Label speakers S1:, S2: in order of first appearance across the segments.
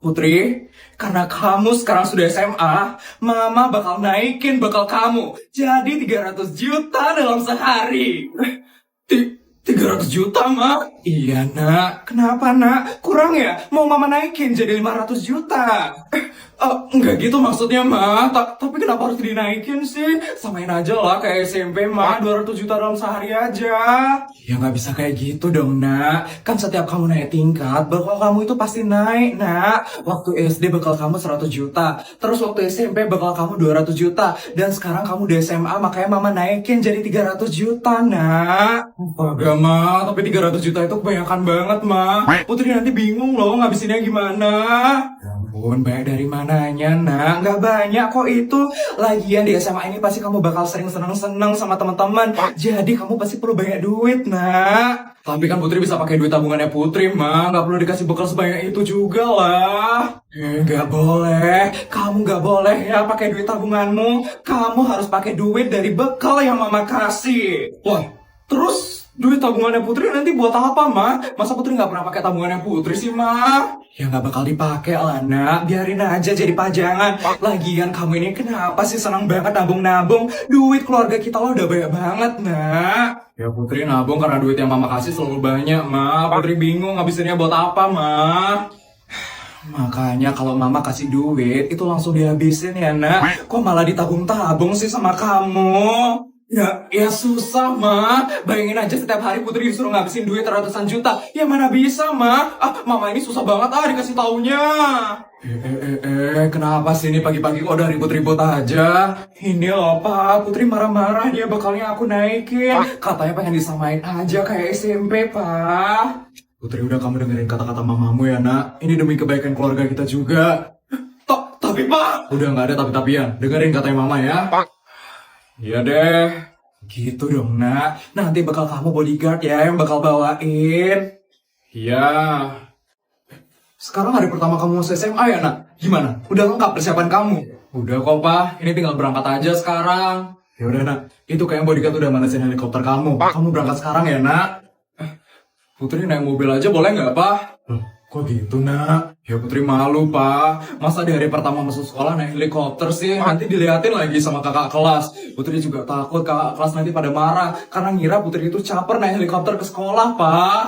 S1: Putri, karena kamu sekarang sudah SMA, Mama bakal naikin bekal kamu jadi 300 juta dalam sehari. 300 juta, Ma? Iya, Nak. Kenapa, Nak? Kurang ya? Mau Mama naikin jadi 500 juta? Enggak gitu maksudnya, Ma. Tapi kenapa harus dinaikin sih? Samain aja lah kayak SMP, Ma. 200 juta dalam sehari aja. Ya nggak bisa kayak gitu dong, Nak. Kan setiap kamu naik tingkat, bekal kamu itu pasti naik, Nak. Waktu SD bekal kamu 100 juta. Terus waktu SMP bekal kamu 200 juta. Dan sekarang kamu di SMA, makanya Mama naikin jadi 300 juta, Nak. Enggak, Ma. Tapi 300 juta itu kebanyakan banget, Ma. Putri nanti bingung loh ngabisinnya gimana. Ya ampun, banyak dari mananya, Nak? Nggak banyak kok itu. Lagian di SMA ini pasti kamu bakal sering seneng-seneng sama teman-teman. Jadi kamu pasti perlu banyak duit, Nak. Tapi kan Putri bisa pakai duit tabungannya Putri, Ma. Nggak perlu dikasih bekal sebanyak itu juga lah. Nggak boleh. Kamu nggak boleh ya pakai duit tabunganmu. Kamu harus pakai duit dari bekal yang Mama kasih. Wah, terus duit tabungannya Putri nanti buat apa, Ma? Masa Putri nggak pernah pakai tabungannya Putri sih, Ma? Ya nggak bakal dipakai lah, Nak. Biarin aja jadi pajangan. Lagian kamu ini kenapa sih senang banget nabung-nabung? Duit keluarga kita lo udah banyak banget, Nak. Ya Putri nabung karena duit yang Mama kasih selalu banyak, Ma. Putri bingung ngabisinnya buat apa, Ma? Makanya kalau Mama kasih duit, itu langsung dihabisin ya, Nak. Kok malah ditabung-tabung sih sama kamu? Ya susah, Ma. Bayangin aja setiap hari Putri disuruh ngabisin duit ratusan juta. Ya mana bisa, Ma? Mama ini susah banget dikasih taunya. Kenapa sih ini pagi-pagi kok udah ribut-ribut aja? Ini loh, Pak. Putri marah-marah dia bakalnya aku naikin. Katanya pengen disamain aja kayak SMP, Pak. Putri, udah kamu dengerin kata-kata mamamu ya, Nak. Ini demi kebaikan keluarga kita juga. Tapi, Pak. Udah nggak ada tapi-tapian. Dengerin katanya mama ya. Iya deh. Gitu dong, Nak. Nanti bakal kamu bodyguard ya yang bakal bawain. Iya. Sekarang hari pertama kamu masuk SMA ya, Nak? Gimana? Udah lengkap persiapan kamu? Udah kok, Pak. Ini tinggal berangkat aja sekarang. Ya udah, Nak. Itu kayak bodyguard udah manasin helikopter kamu. Kamu berangkat sekarang ya, Nak? Putri naik mobil aja boleh nggak, Pak? Loh, kok gitu, Nak? Ya Putri malu, Pak. Masa di hari pertama masuk sekolah naik helikopter sih? Nanti diliatin lagi sama kakak kelas. Putri juga takut kakak kelas nanti pada marah. Karena ngira Putri itu caper naik helikopter ke sekolah, Pak.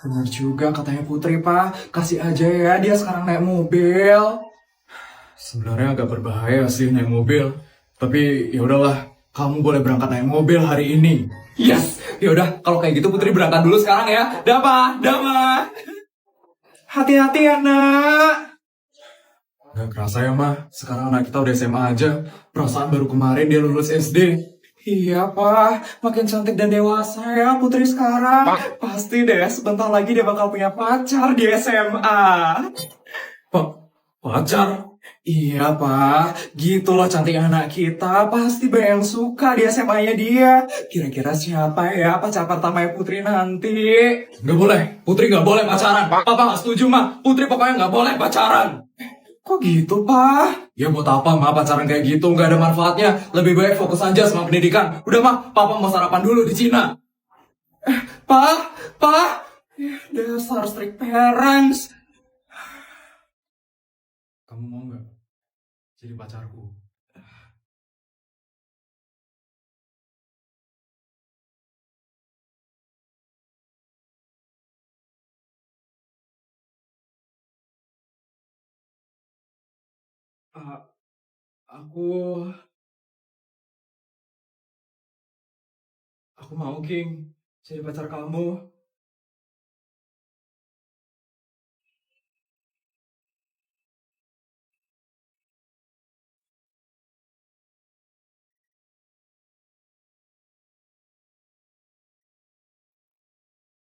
S1: Benar juga katanya Putri, Pak. Kasih aja ya dia sekarang naik mobil. Sebenarnya agak berbahaya sih naik mobil. Tapi ya udahlah, kamu boleh berangkat naik mobil hari ini. Yes, ya udah kalau kayak gitu Putri berangkat dulu sekarang ya. Dah, Pak. Dah, Ma. Hati-hati ya, Nak. Gak kerasa ya, Ma. Sekarang anak kita udah SMA aja. Perasaan baru kemarin dia lulus SD. Iya, Pak. Makin cantik dan dewasa ya Putri sekarang. Pasti deh, sebentar lagi dia bakal punya pacar di SMA. Pacar? Iya, Pak. Gitu loh cantik anak kita. Pasti banyak yang suka di SMA-nya dia. Kira-kira siapa ya pacar pertamanya Putri nanti? Nggak boleh. Putri nggak boleh pacaran. Papa nggak setuju, Ma. Putri pokoknya nggak boleh pacaran. Kok gitu, Pak? Ya buat apa, Ma, pacaran kayak gitu? Nggak ada manfaatnya. Lebih baik fokus aja sama pendidikan. Udah, Ma. Papa mau sarapan dulu di Cina. Pak. Dasar strict parents. Kamu mau nggak jadi pacarku? Ah, aku mau, King, jadi pacar kamu.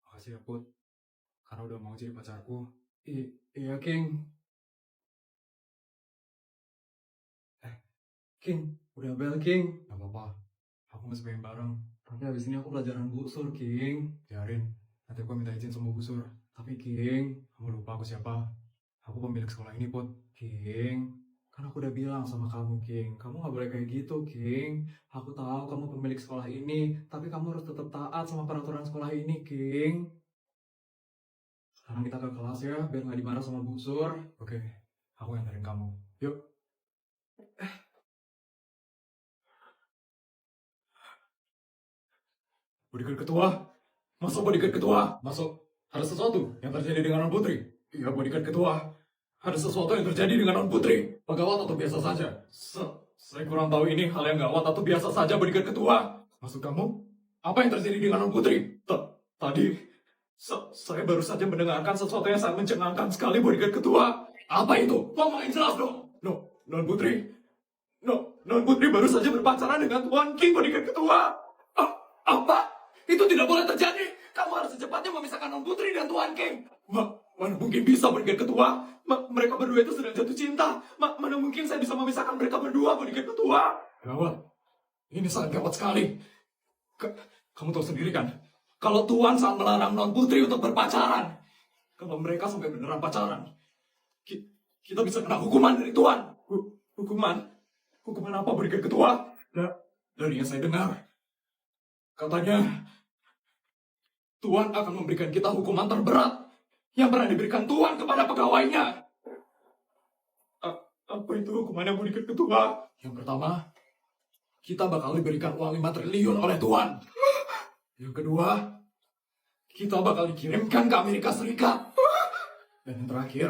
S1: Makasih ya, Put, karena udah mau jadi pacarku. Iya, King. Eh, King, udah bel, King. Gak apa-apa, aku masih pengen bareng. Tapi habis ini aku pelajaran busur, King. Biarin, nanti aku minta izin sama busur. Tapi, King, kamu lupa aku siapa? Aku pemilik sekolah ini, Put. King, kan aku udah bilang sama kamu, King. Kamu gak boleh kayak gitu, King. Aku tahu kamu pemilik sekolah ini, tapi kamu harus tetap taat sama peraturan sekolah ini, King. Sekarang kita ke kelas ya, biar nggak dimarah sama Bu Sur. Oke, aku yang nganterin kamu. Yuk. Bodyguard ketua? Masuk bodyguard ketua? Masuk. Ada sesuatu yang terjadi dengan Non Putri? Iya, bodyguard ketua. Ada sesuatu yang terjadi dengan Non Putri? Gawat atau biasa saja? Saya kurang tahu ini hal yang gawat atau biasa saja, bodyguard ketua. Maksud kamu? Apa yang terjadi dengan Non Putri? Tadi, saya baru saja mendengarkan sesuatu yang sangat mencengangkan sekali, bodyguard ketua. Apa itu? Ngomong yang jelas dong. Non Putri. Non Putri baru saja berpacaran dengan Tuan King, bodyguard ketua. Apa? Itu tidak boleh terjadi. Kamu harus secepatnya memisahkan Non Putri dan Tuan King. Mana mungkin bisa, bodyguard ketua? Mereka berdua itu sedang jatuh cinta. Mana mungkin saya bisa memisahkan mereka berdua, bodyguard ketua? Gawat. Ini sangat gawat sekali. Kamu tahu sendiri kan? Kalau Tuan sangat melarang Non Putri untuk berpacaran. Kalau mereka sampai beneran pacaran, kita bisa kena hukuman dari Tuan. Hukuman? Hukuman apa, bodyguard ketua? Dari yang saya dengar, katanya Tuan akan memberikan kita hukuman terberat yang pernah diberikan Tuan kepada pegawainya. Apa itu hukumannya, bodyguard ketua? Yang pertama, kita bakal diberikan uang 5 triliun oleh Tuan. Yang kedua, kita bakal dikirimkan ke Amerika Serikat. Dan yang terakhir,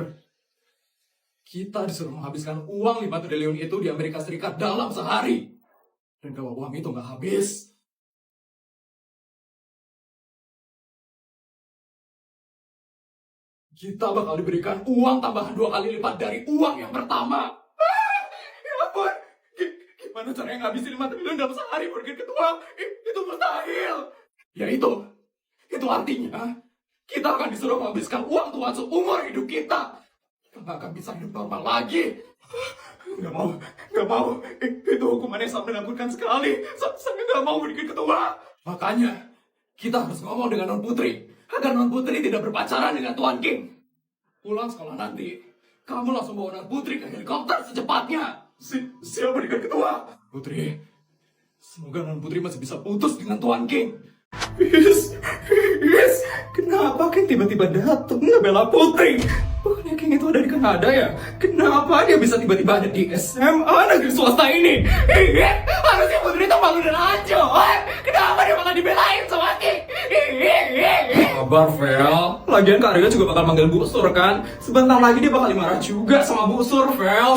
S1: kita disuruh menghabiskan uang 5 triliun itu di Amerika Serikat dalam sehari. Dan kalau uang itu nggak habis, kita bakal diberikan uang tambahan 2 kali lipat dari uang yang pertama. Ya ampun, gimana caranya ngabisin 5 triliun dalam sehari, bodyguard ketua? Itu mustahil. Ya itu artinya kita akan disuruh menghabiskan uang Tuhan seumur hidup kita. Kita nggak akan bisa hidup normal lagi. Nggak mau. Itu hukumannya sangat menakutkan sekali. Saya nggak mau, bodyguard ketua. Makanya kita harus ngomong dengan Non Putri agar Non Putri tidak berpacaran dengan Tuan King. Pulang sekolah nanti, kamu langsung bawa Non Putri ke helikopter secepatnya. Siapa, bodyguard ketua? Putri, semoga Non Putri masih bisa putus dengan Tuan King. Yes. Kenapa King tiba-tiba datang ngebela Putri? Bukannya King itu ada di Kanada ya? Kenapa dia bisa tiba-tiba ada di SMA negeri swasta ini? Harusnya Putri itu malu dan aja. Kenapa dia malah dibelain sama King? Sabar, Vel. Lagian Kak Arya juga bakal manggil Bu Sur kan? Sebentar lagi dia bakal marah juga sama Bu Sur, Vel.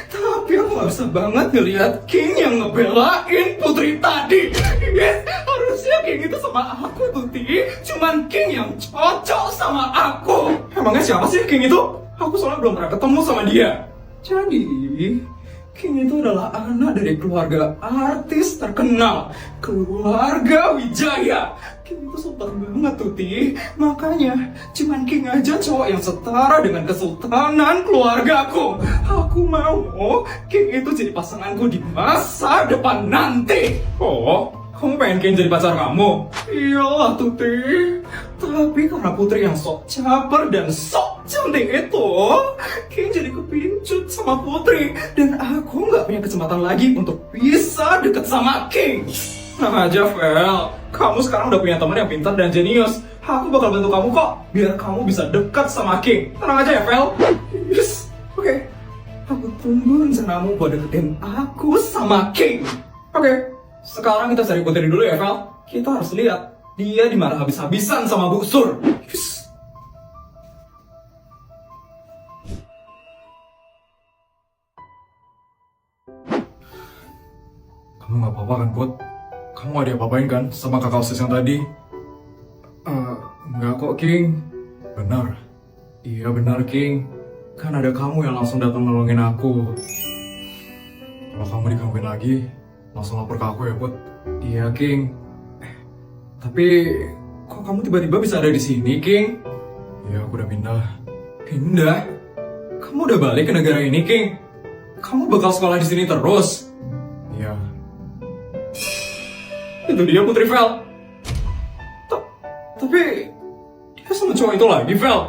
S1: Tapi aku gak bisa banget ngelihat King yang ngebelain Putri tadi. Harusnya King itu sama aku, Tuti. Cuman King yang cocok sama aku. Emangnya siapa sih King itu? Aku soalnya belum pernah ketemu sama dia. Jadi, King itu adalah anak dari keluarga artis terkenal, keluarga Wijaya. King itu sultan banget, Tuti. Makanya, cuman King aja cowok yang setara dengan kesultanan keluargaku. Aku mau King itu jadi pasanganku di masa depan nanti. Oh, kamu pengen King jadi pacar kamu? Iyalah, Tuti. Tapi karena Putri yang sok caper dan sok cantik itu, King jadi kepincut sama Putri. Dan aku nggak punya kesempatan lagi untuk bisa deket sama King. Nah aja, Vel. Kamu sekarang udah punya teman yang pintar dan jenius. Aku bakal bantu kamu kok, biar kamu bisa dekat sama King. Tenang aja ya, Vel. Yes, oke. Aku tunggu rencanamu buat deketin aku sama King. Oke. Sekarang kita cari Putri dulu ya, Vel. Kita harus lihat dia dimarah habis-habisan sama Bu Sur. Yes. Kamu gak apa-apa kan, Put? Kamu gak diapa-apain kan sama kakak OSIS yang tadi? Enggak kok, King. Benar. Iya benar, King. Kan ada kamu yang langsung datang nolongin aku. Kalau kamu digangguin lagi, langsung lapor ke aku ya, Put. Iya, King. Tapi kok kamu tiba-tiba bisa ada di sini, King? Iya, aku udah pindah. Pindah? Kamu udah balik ke negara ini, King? Kamu bakal sekolah di sini terus? Iya. Itu dia, Putri, Vel. Tapi dia sama cowok itu lagi, Vel.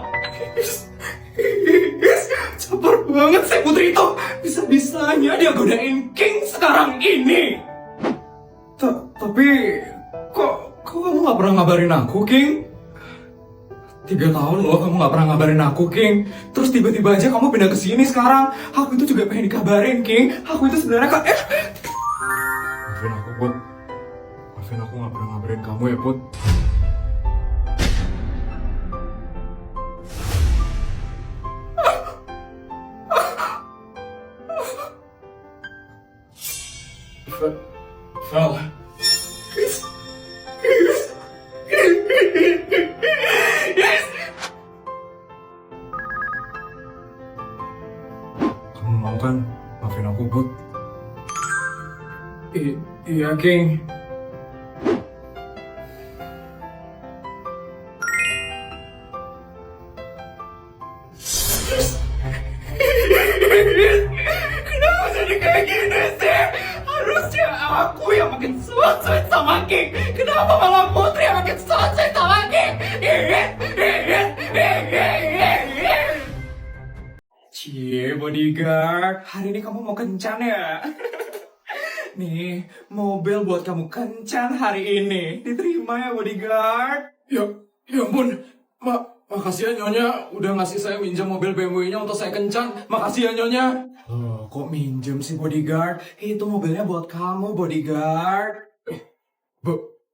S1: Caper banget sih Putri itu. Bisa-bisanya dia godain King sekarang ini. Tapi kok kamu gak pernah ngabarin aku, King? 3 tahun loh kamu gak pernah ngabarin aku, King. Terus tiba-tiba aja kamu pindah ke sini sekarang. Aku itu juga pengen dikabarin, King. Aku itu sebenarnya kak.
S2: Maafin aku, Put. Maafin aku gak pernah ngabarin kamu ya, Put. Val. Kamu mau kan maafin aku, Put?
S1: Iya, King. Kenapa jadi kayak gini sih? Harusnya aku yang makin sulit sama King. Kenapa malah Putri yang makin sulit sama King? Cie, bodyguard. Hari ini kamu mau kencan ya? Nih, mobil buat kamu kencan hari ini. Diterima ya, bodyguard.
S2: Ya ampun. Makasih ya Nyonya udah ngasih saya minjam mobil BMW-nya untuk saya kencan. Makasih ya Nyonya.
S1: Kok minjem sih, bodyguard? Itu mobilnya buat kamu, bodyguard.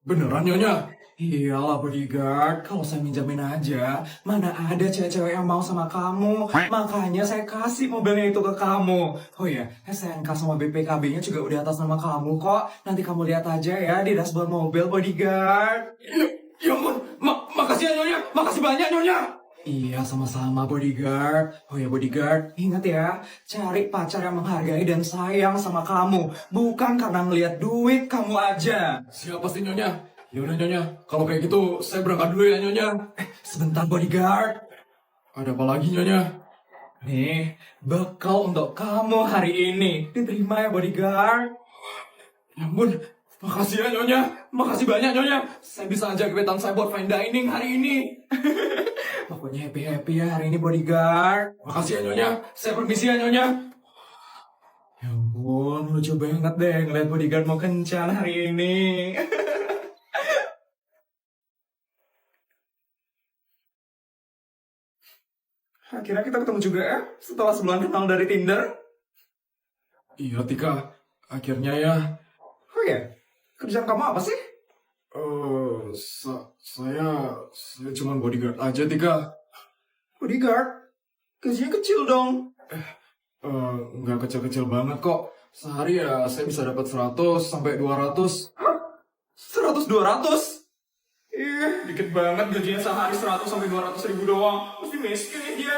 S2: Beneran Nyonya?
S1: Iyalah, bodyguard. Kalau saya minjamin aja, mana ada cewek-cewek yang mau sama kamu. Makanya saya kasih mobilnya itu ke kamu. Oh iya, SNK sama BPKB-nya juga udah atas nama kamu kok. Nanti kamu lihat aja ya di dashboard mobil, bodyguard.
S2: Ya ampun. Makasih ya Nyonya. Makasih banyak Nyonya.
S1: Iya, sama-sama, bodyguard. Oh ya, bodyguard, ingat ya, cari pacar yang menghargai dan sayang sama kamu. Bukan karena ngelihat duit kamu aja.
S2: Siapa sih Nyonya? Yaudah Nyonya, kalau kayak gitu saya berangkat dulu ya Nyonya.
S1: Sebentar, bodyguard.
S2: Ada apa lagi Nyonya?
S1: Nih, bekal untuk kamu hari ini. Diterima ya, bodyguard.
S2: Ya ampun, makasih ya Nyonya. Makasih banyak Nyonya. Saya bisa ajak gebetan saya buat fine dining hari ini.
S1: Pokoknya happy-happy ya hari ini, bodyguard.
S2: Makasih ya Nyonya. Saya permisi ya Nyonya.
S1: Ya ampun, lucu banget deh ngeliat bodyguard mau kencan hari ini. Akhirnya kita ketemu juga ya, setelah sebulan kenal dari Tinder.
S2: Iya Tika, akhirnya ya.
S1: Oh ya, kerjaan kamu apa sih?
S2: Saya cuma bodyguard aja Tika.
S1: Bodyguard? Gajinya kecil dong.
S2: Nggak kecil-kecil banget kok. Sehari ya saya bisa dapat 100 sampai 200.
S1: 100-200? Ih, dikit banget gajinya sehari 100 sampai 200 ribu doang. Mesti miskin ya dia.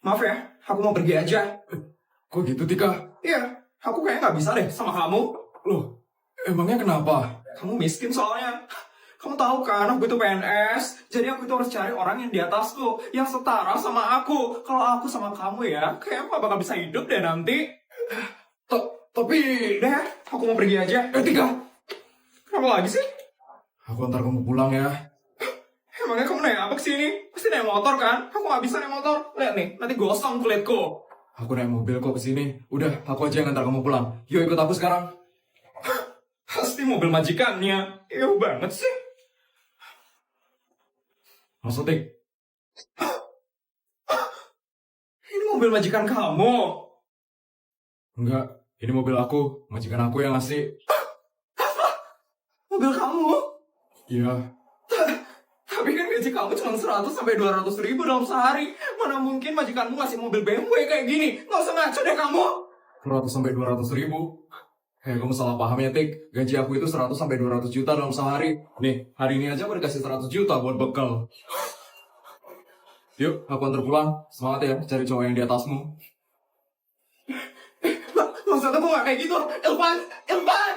S1: Maaf ya, aku mau pergi aja.
S2: Kok gitu Tika?
S1: Iya, aku kayaknya nggak bisa deh sama kamu.
S2: Loh, emangnya kenapa?
S1: Kamu miskin soalnya. Kamu tahu kan, aku itu PNS. Jadi aku itu harus cari orang yang di atasku, yang setara sama aku. Kalau aku sama kamu ya, kayaknya aku gak bakal bisa hidup deh nanti.
S2: Tapi...
S1: Udah ya, aku mau pergi aja.
S2: Tika!
S1: Kenapa lagi sih?
S2: Aku antar kamu pulang ya.
S1: Emangnya kamu naik apa kesini? Pasti naik motor kan? Aku gak bisa naik motor. Lihat nih, nanti gosong kulitku.
S2: Aku naik mobil kok kesini. Udah, aku aja yang antar kamu pulang. Yuk ikut aku sekarang.
S1: Pasti mobil majikannya. Iya banget sih.
S2: Masuk, Tik.
S1: Ini mobil majikan kamu.
S2: Enggak, ini mobil aku. Majikan aku yang ngasih.
S1: Mobil kamu?
S2: Iya.
S1: Tapi kan gaji kamu cuma 100 sampai 200 ribu dalam sehari. Mana mungkin majikanmu ngasih mobil BMW kayak gini? Nggak usah ngaco deh kamu.
S2: 100 sampai 200 ribu. Kamu salah paham ya, Tik. Gaji aku itu 100 sampai 200 juta dalam sehari. Nih, hari ini aja aku dikasih 100 juta buat bekal. Yuk, aku antar pulang. Semangat ya, cari cowok yang di atasmu.
S1: Maksud aku nggak kayak gitu. Ilvan! Ilvan!